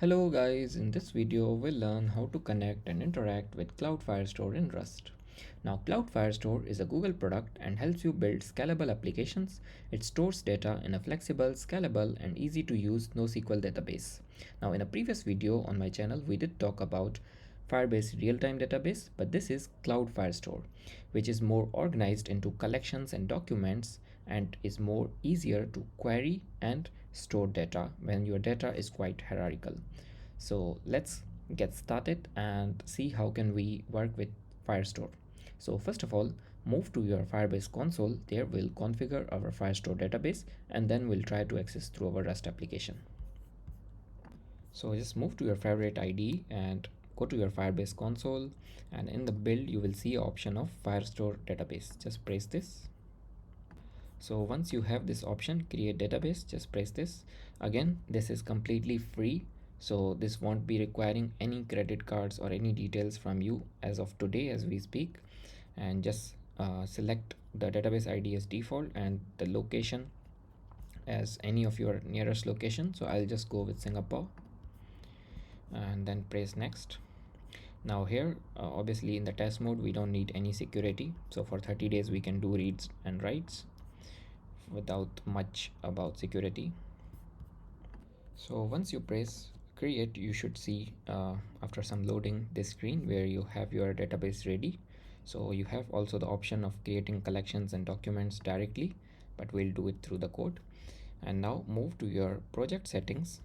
Hello guys, in this video we'll learn how to connect and interact with Cloud Firestore in Rust. Now Cloud Firestore is a Google product and helps you build scalable applications. It stores data in a flexible, scalable and easy to use NoSQL database. Now in a previous video on my channel we did talk about Firebase real-time database, but this is Cloud Firestore, which is more organized into collections and documents and is more easier to query and store data when your data is quite hierarchical. So let's get started and see how can we work with Firestore. So first of all, move to your Firebase console. There we'll configure our Firestore database and then we'll try to access through our Rust application. So just move to your favorite IDE and go to your Firebase console, and in the build you will see option of Firestore database. Just press this. So once you have this option, create database, just press this. Again, this is completely free, so this won't be requiring any credit cards or any details from you as of today as we speak. And just select the database ID as default and the location as any of your nearest location. So I'll just go with Singapore and then press next. Now here obviously in the test mode we don't need any security, so for 30 days we can do reads and writes without much about security. So once you press create, you should see after some loading this screen where you have your database ready. So you have also the option of creating collections and documents directly, but we'll do it through the code. And now move to your project settings,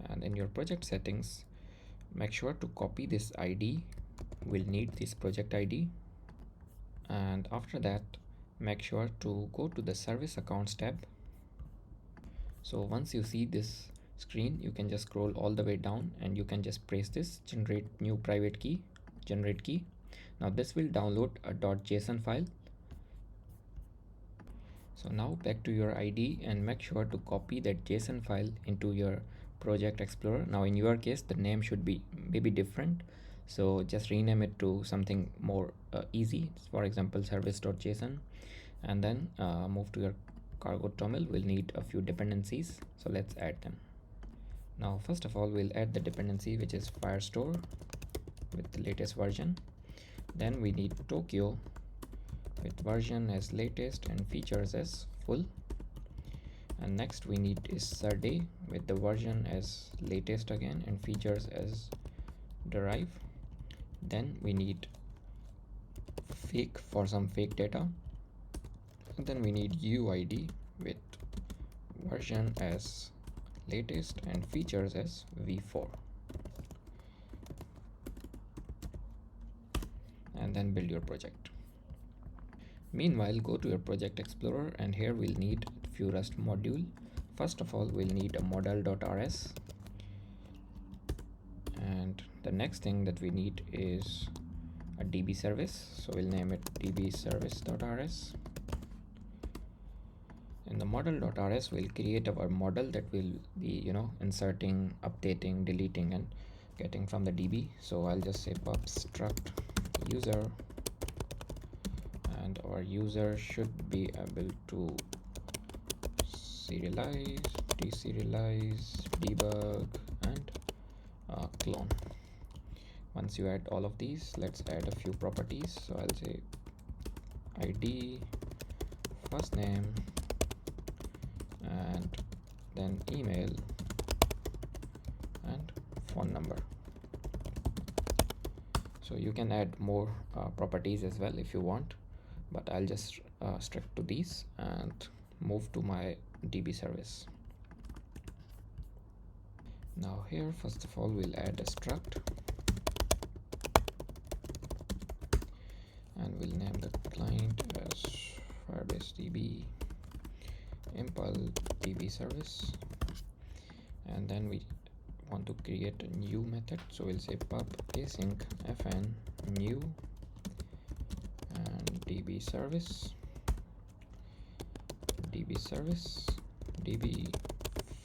and in your project settings make sure to copy this ID. We'll need this project ID, and after that make sure to go to the service accounts tab. So once you see this screen, you can just scroll all the way down and you can just press this generate new private key, generate key. Now this will download a .json file. So now back to your ID and make sure to copy that JSON file into your project explorer. Now in your case the name should be maybe different, so just rename it to something more easy, for example service.json, and then move to your cargo terminal. We'll need a few dependencies, so let's add them. Now first of all we'll add the dependency which is Firestore with the latest version. Then we need Tokyo with version as latest and features as full. And next we need is Sarday with the version as latest again and features as derive. Then we need fake for some fake data. And then we need UID with version as latest and features as v4. And then build your project. Meanwhile, go to your project explorer and here we'll need a few Rust module. First of all, we'll need a model.rs, and the next thing that we need is a DB service. So we'll name it DB service.rs. In the model.rs, we'll create our model that will be, inserting, updating, deleting, and getting from the DB. So I'll just say pub struct user, and our user should be able to serialize, deserialize, debug, and clone. Once you add all of these, let's add a few properties. So I'll say ID, first name, and then email and phone number. So you can add more properties as well if you want, but I'll just stick to these and move to my DB service. Now here first of all we'll add a struct and we'll name the client as Firebase DB impl DB service, and then we want to create a new method, so we'll say pub async fn new and DB service DB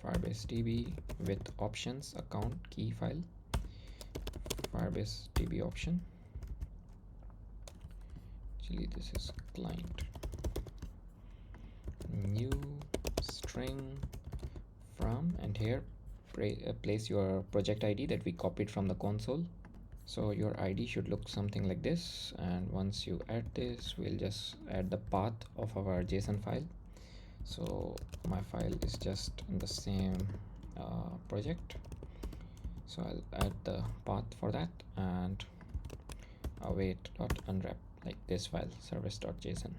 Firebase DB with options account key file Firebase DB option. Actually this is client new string from, and here place your project ID that we copied from the console. So your ID should look something like this, and once you add this, we'll just add the path of our JSON file. So my file is just in the same project, so I'll add the path for that and await.unwrap, like this file, service.json.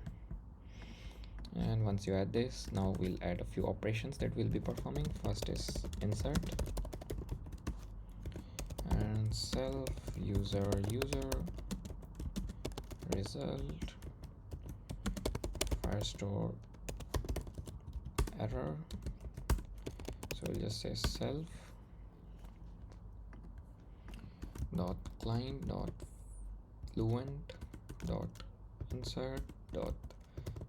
And once you add this, now we'll add a few operations that we'll be performing. First is insert and self user result Firestore error. So we'll just say self dot client dot fluent dot insert dot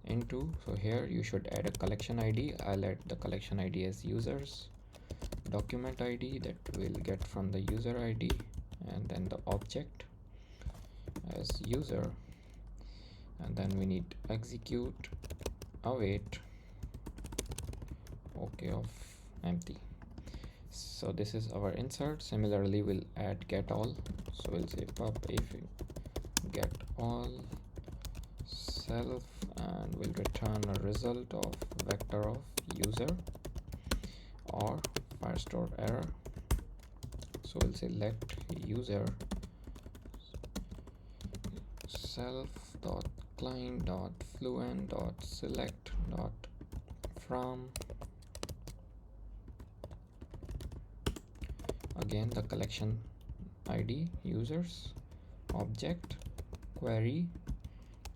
into. So here you should add a collection ID. I'll add the collection ID as users, document ID that we'll get from the user ID, and then the object as user, and then we need execute await okay of empty. So this is our insert. Similarly, we'll add get all. So we'll say pub if get all self, and we'll return a result of vector of user or Firestore error. So we'll say let user self dot client dot fluent dot select dot from, again the collection ID users, object query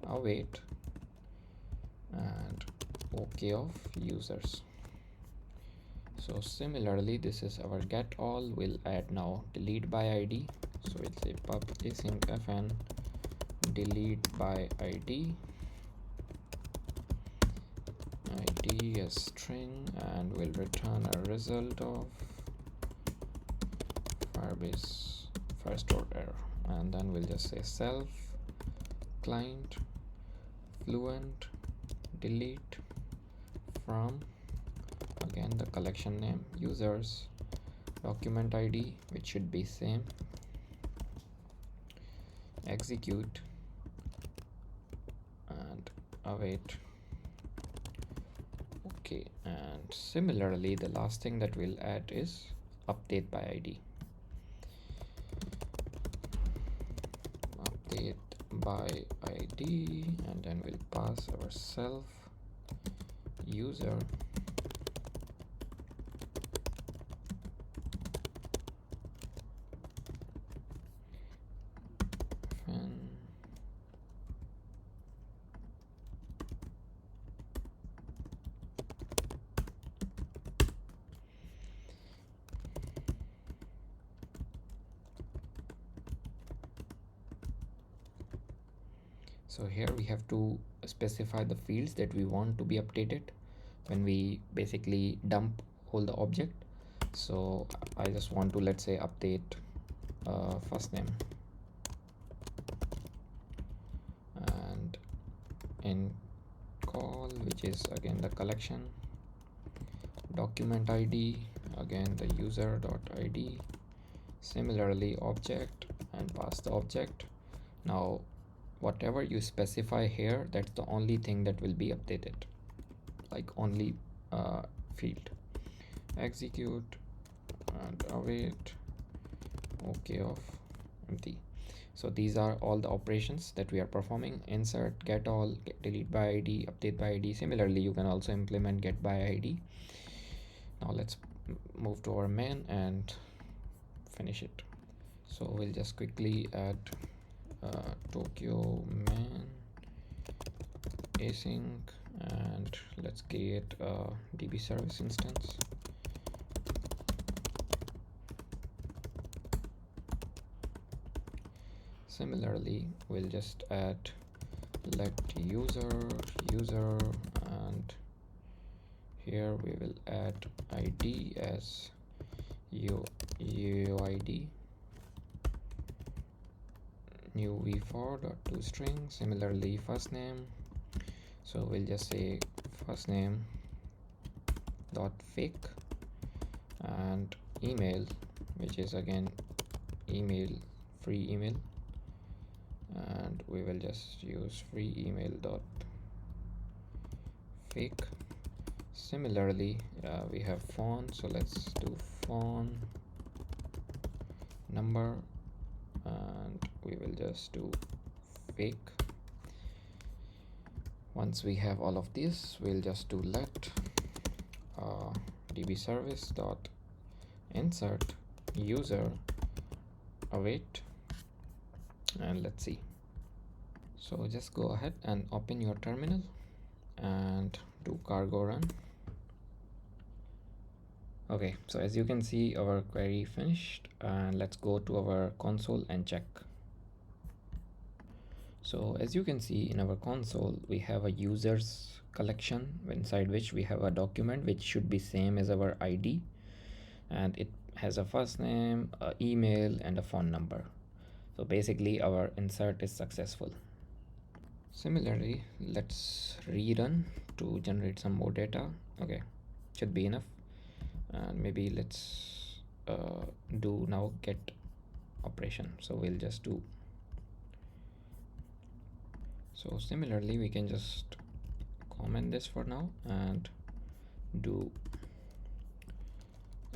await and okay of users. So similarly, this is our get all. We'll add now delete by ID. So we'll say pub async fn delete by ID as string, and we'll return a result of Firebase Firestore error, and then we'll just say self client fluent delete from, again the collection name users, document ID which should be same, execute and await okay. And similarly, the last thing that we'll add is update by ID. Update by ID, and then we'll pass our self user and so here we have to specify the fields that we want to be updated when we basically dump all the object. So I just want to, let's say, update first name, and in call, which is again the collection, document ID, again the user dot ID, similarly object, and pass the object. Now whatever you specify here, that's the only thing that will be updated, like only field. Execute and await okay of empty. So these are all the operations that we are performing: insert, get all, delete by ID, update by ID. Similarly, you can also implement get by ID. Now let's move to our main and finish it. So we'll just quickly add Tokyo main async, and let's create a DB service instance. Similarly, we'll just add let user, and here we will add ID as UID, new v4.toString. Similarly, first name, so we'll just say first name dot fake, and email, which is again email, free email, and we will just use free email dot fake. Similarly, we have phone, so let's do phone number, and we will just do fake. Once we have all of these, we'll just do let db service dot insert user await, and let's see. So just go ahead and open your terminal and do cargo run. Okay, so as you can see, our query finished, and let's go to our console and check. So as you can see in our console, we have a users collection inside which we have a document which should be same as our ID, and it has a first name, a email, and a phone number. So basically our insert is successful. Similarly, let's rerun to generate some more data. Okay, should be enough. And maybe let's do now get operation. So we'll just do. So similarly, we can just comment this for now and do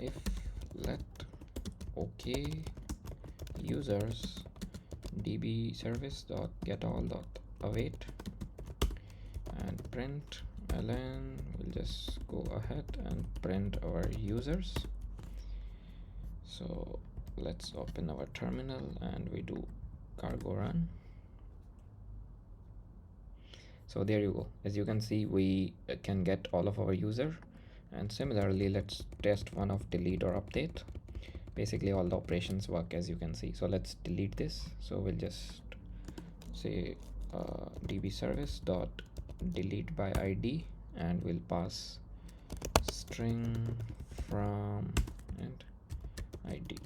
if let okay users db service dot get all dot await, and print ln. We'll just go ahead and print our users. So let's open our terminal and we do cargo run. So there you go. As you can see, we can get all of our user. And similarly, let's test one of delete or update. Basically all the operations work, as you can see. So let's delete this. So we'll just say db service dot delete by id, and we'll pass string from and id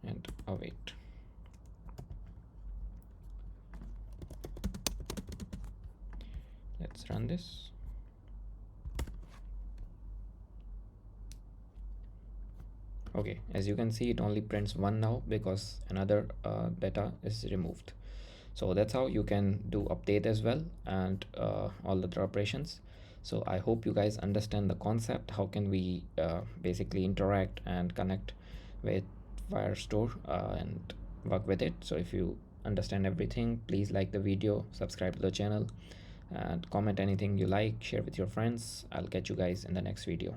and await. Let's run this. Okay, as you can see, it only prints one now because another data is removed. So that's how you can do update as well, and all the other operations. So I hope you guys understand the concept. How can we basically interact and connect with Firestore and work with it. So if you understand everything, please like the video, subscribe to the channel, and comment anything you like, share with your friends. I'll catch you guys in the next video.